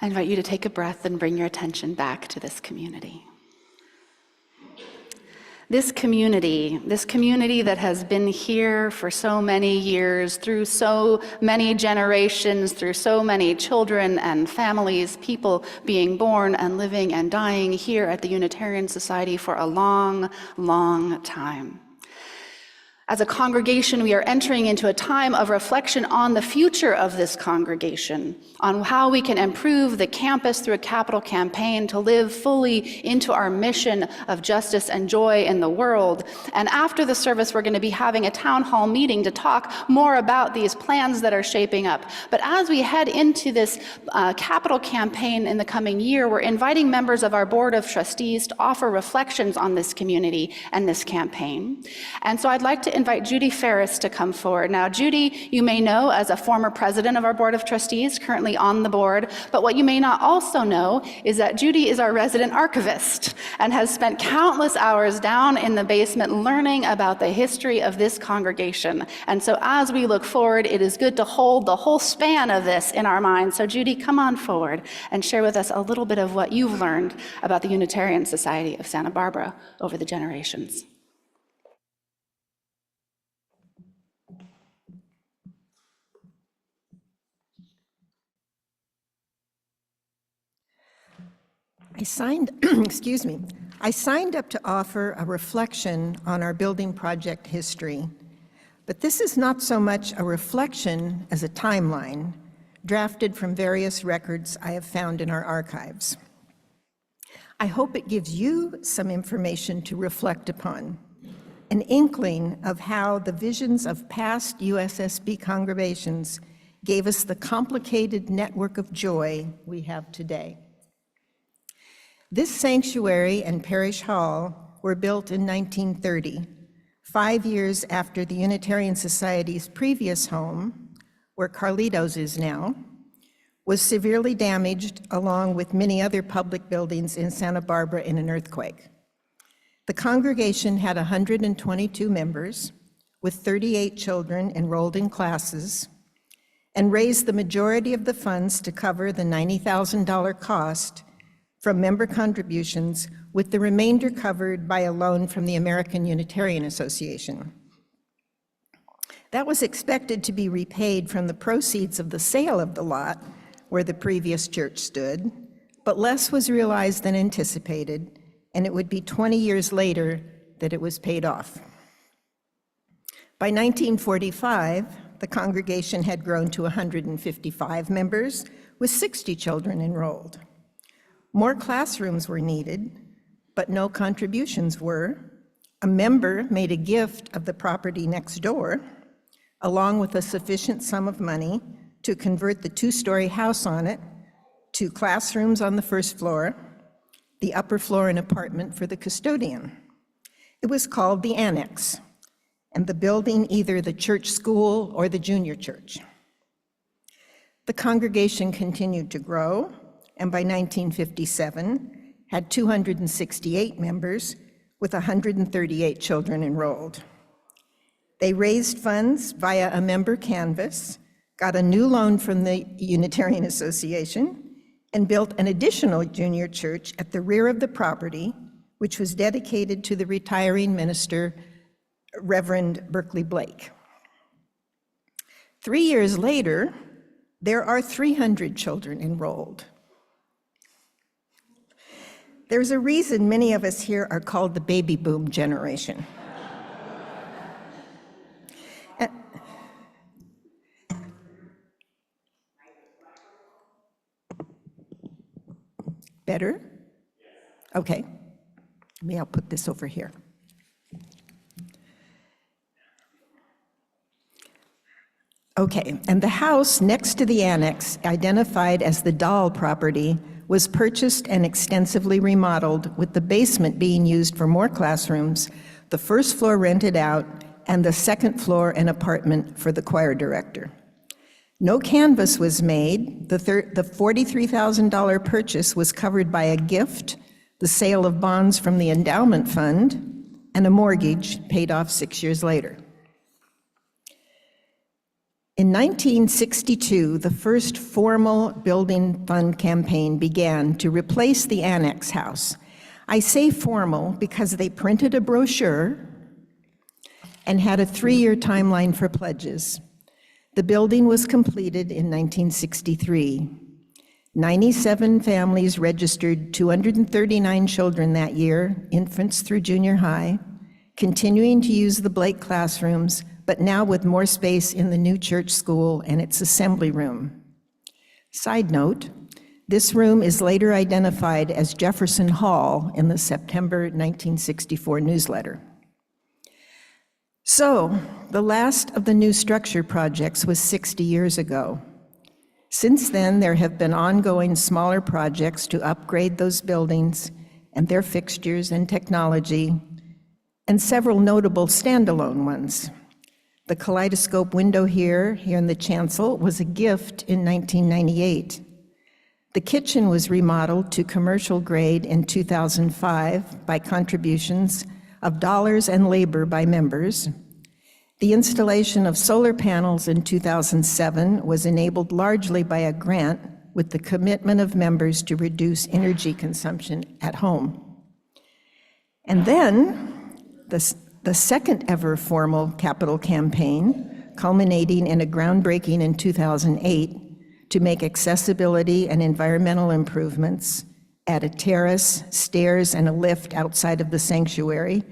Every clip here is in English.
I invite you to take a breath and bring your attention back to this community. This community that has been here for so many years, through so many generations, through so many children and families, people being born and living and dying here at the Unitarian Society for a long, long time. As a congregation, we are entering into a time of reflection on the future of this congregation, on how we can improve the campus through a capital campaign to live fully into our mission of justice and joy in the world. And after the service, we're going to be having a town hall meeting to talk more about these plans that are shaping up. But as we head into this capital campaign in the coming year, we're inviting members of our Board of Trustees to offer reflections on this community and this campaign. And so I'd like to invite Judy Farris to come forward. Now, Judy, you may know as a former president of our Board of Trustees, currently on the board, but what you may not also know is that Judy is our resident archivist and has spent countless hours down in the basement learning about the history of this congregation. And so as we look forward, it is good to hold the whole span of this in our minds. So Judy, come on forward and share with us a little bit of what you've learned about the Unitarian Society of Santa Barbara over the generations. I signed up to offer a reflection on our building project history, but this is not so much a reflection as a timeline drafted from various records I have found in our archives. I hope it gives you some information to reflect upon, an inkling of how the visions of past USSB congregations gave us the complicated network of joy we have today. This sanctuary and parish hall were built in 1930, 5 years after the Unitarian Society's previous home, where Carlito's is now, was severely damaged along with many other public buildings in Santa Barbara in an earthquake. The congregation had 122 members with 38 children enrolled in classes and raised the majority of the funds to cover the $90,000 cost from member contributions, with the remainder covered by a loan from the American Unitarian Association. That was expected to be repaid from the proceeds of the sale of the lot where the previous church stood, but less was realized than anticipated, and it would be 20 years later that it was paid off. By 1945, the congregation had grown to 155 members with 60 children enrolled. More classrooms were needed, but no contributions were. A member made a gift of the property next door, along with a sufficient sum of money to convert the 2-story house on it to classrooms on the first floor, the upper floor an apartment for the custodian. It was called the Annex, and the building either the church school or the junior church. The congregation continued to grow, and by 1957, had 268 members with 138 children enrolled. They raised funds via a member canvas, got a new loan from the Unitarian Association, and built an additional junior church at the rear of the property, which was dedicated to the retiring minister, Reverend Berkeley Blake. 3 years later, there are 300 children enrolled. There's a reason many of us here are called the baby boom generation. Better? Okay. Maybe I'll put this over here. Okay, and the house next to the annex, identified as the Dahl property, was purchased and extensively remodeled, with the basement being used for more classrooms, the first floor rented out, and the second floor an apartment for the choir director. No canvas was made. The $43,000 purchase was covered by a gift, the sale of bonds from the endowment fund, and a mortgage paid off 6 years later. In 1962, the first formal building fund campaign began to replace the annex house. I say formal because they printed a brochure and had a 3-year timeline for pledges. The building was completed in 1963. 97 families registered 239 children that year, infants through junior high, continuing to use the Blake classrooms, but now with more space in the new church school and its assembly room. Side note, this room is later identified as Jefferson Hall in the September 1964 newsletter. So, the last of the new structure projects was 60 years ago. Since then, there have been ongoing smaller projects to upgrade those buildings and their fixtures and technology, and several notable standalone ones. The kaleidoscope window here in the chancel was a gift in 1998. The kitchen was remodeled to commercial grade in 2005 by contributions of dollars and labor by members. The installation of solar panels in 2007 was enabled largely by a grant with the commitment of members to reduce energy consumption at home. And then, the second ever formal capital campaign, culminating in a groundbreaking in 2008 to make accessibility and environmental improvements, add a terrace, stairs, and a lift outside of the sanctuary,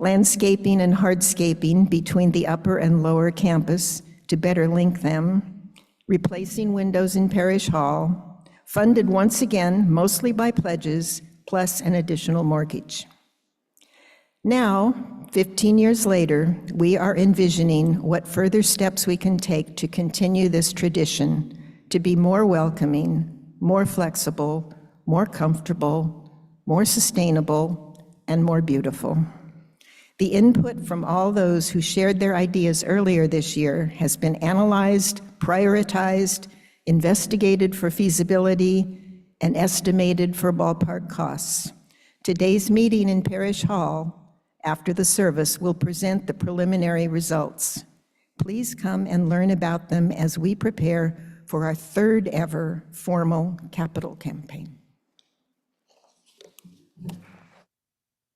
landscaping and hardscaping between the upper and lower campus to better link them, replacing windows in Parish Hall, funded once again mostly by pledges, plus an additional mortgage. Now, 15 years later, we are envisioning what further steps we can take to continue this tradition, to be more welcoming, more flexible, more comfortable, more sustainable, and more beautiful. The input from all those who shared their ideas earlier this year has been analyzed, prioritized, investigated for feasibility, and estimated for ballpark costs. Today's meeting in Parish Hall, after the service, will present the preliminary results. Please come and learn about them as we prepare for our third ever formal capital campaign.